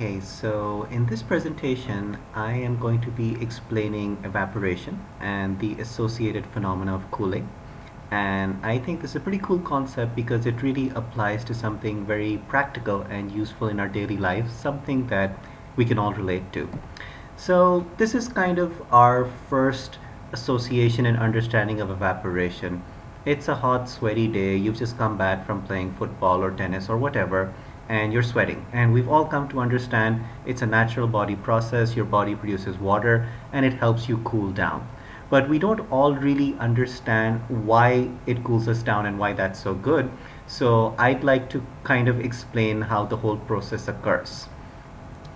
Okay, so in this presentation, I am going to be explaining evaporation and the associated phenomena of cooling. And I think this is a pretty cool concept because it really applies to something very practical and useful in our daily lives, something that we can all relate to. So this is kind of our first association and understanding of evaporation. It's a hot, sweaty day. You've just come back from playing football or tennis or whatever, and you're sweating. And we've all come to understand it's a natural body process. Your body produces water, and it helps you cool down. But we don't all really understand why it cools us down and why that's so good. So I'd like to kind of explain how the whole process occurs.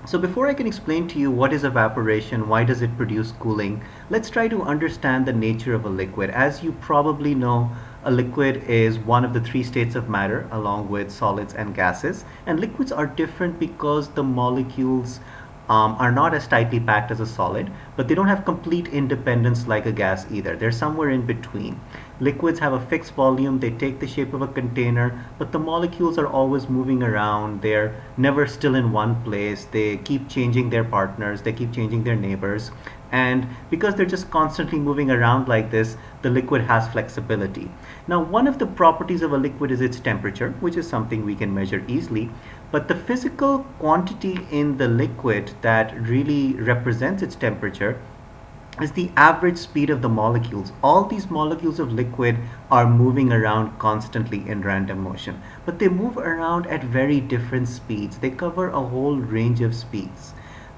So before I can explain to you what is evaporation, why does it produce cooling, let's try to understand the nature of a liquid. As you probably know, a liquid is one of the three states of matter along with solids and gases. And liquids are different because the molecules are not as tightly packed as a solid, but they don't have complete independence like a gas either. They're somewhere in between. Liquids have a fixed volume, they take the shape of a container, but the molecules are always moving around. They're never still in one place. They keep changing their partners, they keep changing their neighbors. And because they're just constantly moving around like this, the liquid has flexibility. Now, one of the properties of a liquid is its temperature, which is something we can measure easily. But the physical quantity in the liquid that really represents its temperature is the average speed of the molecules. All these molecules of liquid are moving around constantly in random motion, but they move around at very different speeds. They cover a whole range of speeds.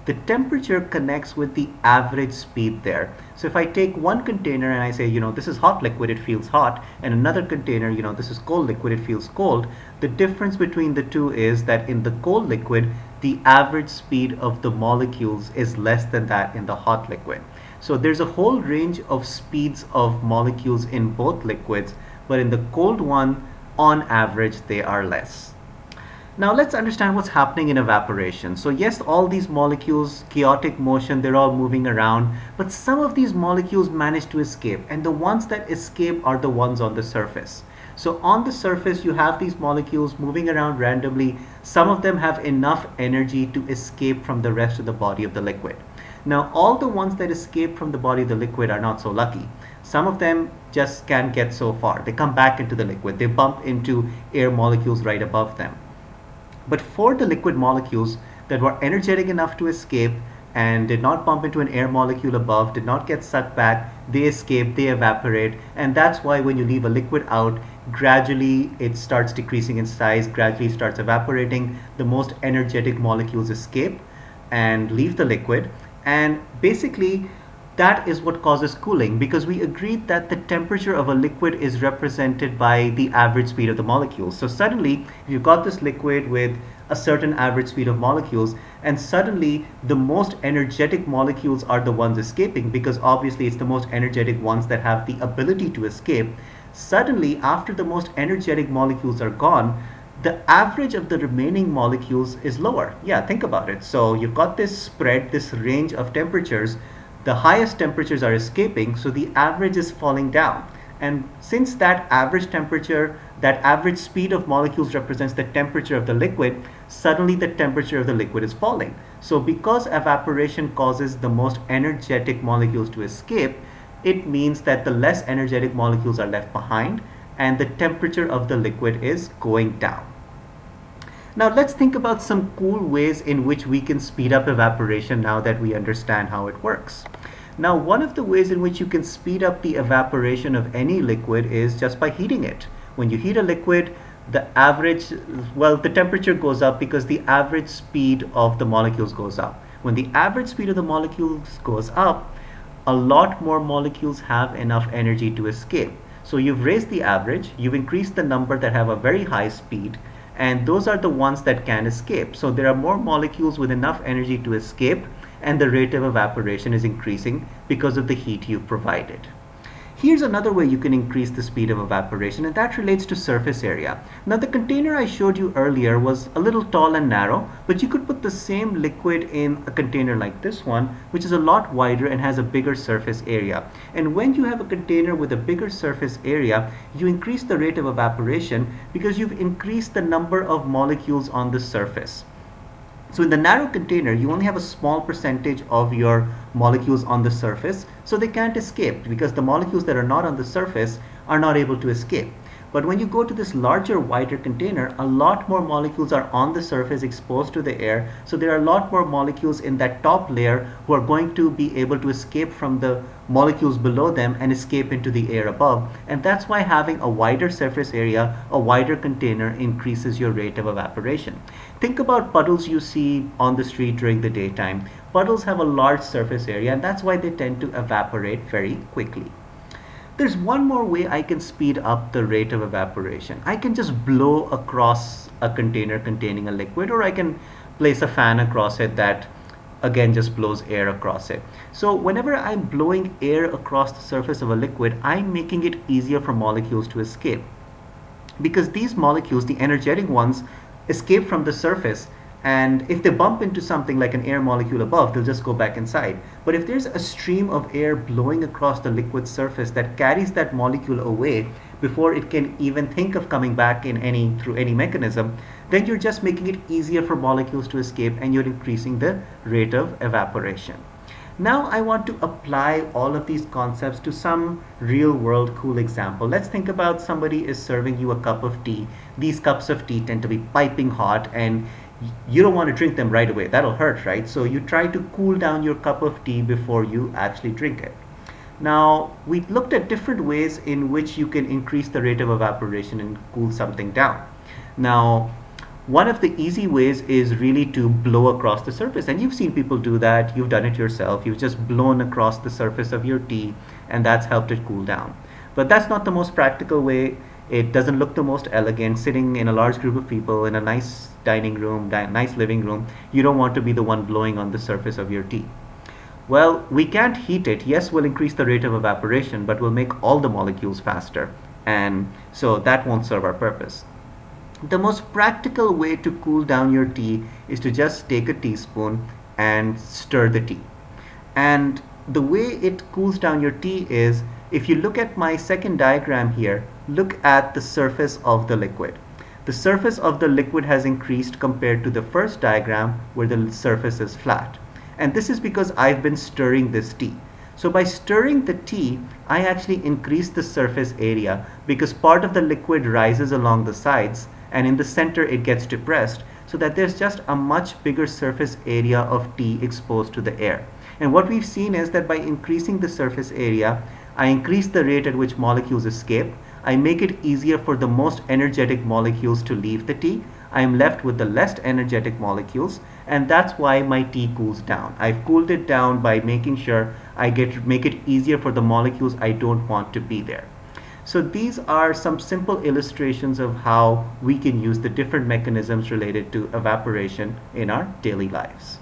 The temperature connects with the average speed there. So if I take one container and I say, this is hot liquid, it feels hot, and another container, this is cold liquid, it feels cold, the difference between the two is that in the cold liquid, the average speed of the molecules is less than that in the hot liquid. So there's a whole range of speeds of molecules in both liquids, but in the cold one, on average, they are less. Now let's understand what's happening in evaporation. So yes, all these molecules, chaotic motion, they're all moving around, but some of these molecules manage to escape, and the ones that escape are the ones on the surface. So on the surface, you have these molecules moving around randomly. Some of them have enough energy to escape from the rest of the body of the liquid. Now, all the ones that escape from the body of the liquid are not so lucky. Some of them just can't get so far. They come back into the liquid. They bump into air molecules right above them. But for the liquid molecules that were energetic enough to escape and did not bump into an air molecule above, did not get sucked back, they escape, they evaporate, and that's why when you leave a liquid out, gradually it starts decreasing in size, gradually starts evaporating. The most energetic molecules escape and leave the liquid, and basically that is what causes cooling, because we agreed that the temperature of a liquid is represented by the average speed of the molecules. So suddenly, if you've got this liquid with a certain average speed of molecules, and suddenly the most energetic molecules are the ones escaping, because obviously it's the most energetic ones that have the ability to escape. Suddenly, after the most energetic molecules are gone, the average of the remaining molecules is lower. Yeah, think about it. So you've got this spread, this range of temperatures. The highest temperatures are escaping, so the average is falling down. And since that average temperature, that average speed of molecules represents the temperature of the liquid, suddenly the temperature of the liquid is falling. So because evaporation causes the most energetic molecules to escape, it means that the less energetic molecules are left behind, and the temperature of the liquid is going down. Now let's think about some cool ways in which we can speed up evaporation now that we understand how it works. Now, one of the ways in which you can speed up the evaporation of any liquid is just by heating it. When you heat a liquid, the temperature goes up because the average speed of the molecules goes up. When the average speed of the molecules goes up, a lot more molecules have enough energy to escape. So you've raised the average, you've increased the number that have a very high speed, and those are the ones that can escape. So there are more molecules with enough energy to escape, and the rate of evaporation is increasing because of the heat you've provided. Here's another way you can increase the speed of evaporation, and that relates to surface area. Now, the container I showed you earlier was a little tall and narrow, but you could put the same liquid in a container like this one, which is a lot wider and has a bigger surface area. And when you have a container with a bigger surface area, you increase the rate of evaporation because you've increased the number of molecules on the surface. So in the narrow container, you only have a small percentage of your molecules on the surface, so they can't escape because the molecules that are not on the surface are not able to escape. But when you go to this larger, wider container, a lot more molecules are on the surface exposed to the air. So there are a lot more molecules in that top layer who are going to be able to escape from the molecules below them and escape into the air above. And that's why having a wider surface area, a wider container, increases your rate of evaporation. Think about puddles you see on the street during the daytime. Puddles have a large surface area, and that's why they tend to evaporate very quickly. There's one more way I can speed up the rate of evaporation. I can just blow across a container containing a liquid, or I can place a fan across it that again just blows air across it. So whenever I'm blowing air across the surface of a liquid, I'm making it easier for molecules to escape. Because these molecules, the energetic ones, escape from the surface, and if they bump into something like an air molecule above, they'll just go back inside. But if there's a stream of air blowing across the liquid surface that carries that molecule away before it can even think of coming back through any mechanism, then you're just making it easier for molecules to escape, and you're increasing the rate of evaporation. Now I want to apply all of these concepts to some real world cool example. Let's think about somebody is serving you a cup of tea. These cups of tea tend to be piping hot, and you don't want to drink them right away. That'll hurt, right? So you try to cool down your cup of tea before you actually drink it. Now, we looked at different ways in which you can increase the rate of evaporation and cool something down. Now, one of the easy ways is really to blow across the surface, and you've seen people do that. You've done it yourself. You've just blown across the surface of your tea, and that's helped it cool down. But that's not the most practical way. It doesn't look the most elegant. Sitting in a large group of people in a nice dining room, nice living room, you don't want to be the one blowing on the surface of your tea. Well, we can't heat it. Yes, we'll increase the rate of evaporation, but we'll make all the molecules faster, and so that won't serve our purpose. The most practical way to cool down your tea is to just take a teaspoon and stir the tea. And the way it cools down your tea is, if you look at my second diagram here, look at the surface of the liquid. The surface of the liquid has increased compared to the first diagram where the surface is flat. And this is because I've been stirring this tea. So by stirring the tea, I actually increase the surface area because part of the liquid rises along the sides, and in the center it gets depressed, so that there's just a much bigger surface area of tea exposed to the air. And what we've seen is that by increasing the surface area, I increase the rate at which molecules escape. I make it easier for the most energetic molecules to leave the tea. I am left with the less energetic molecules, and that's why my tea cools down. I've cooled it down by making sure I make it easier for the molecules I don't want to be there. So these are some simple illustrations of how we can use the different mechanisms related to evaporation in our daily lives.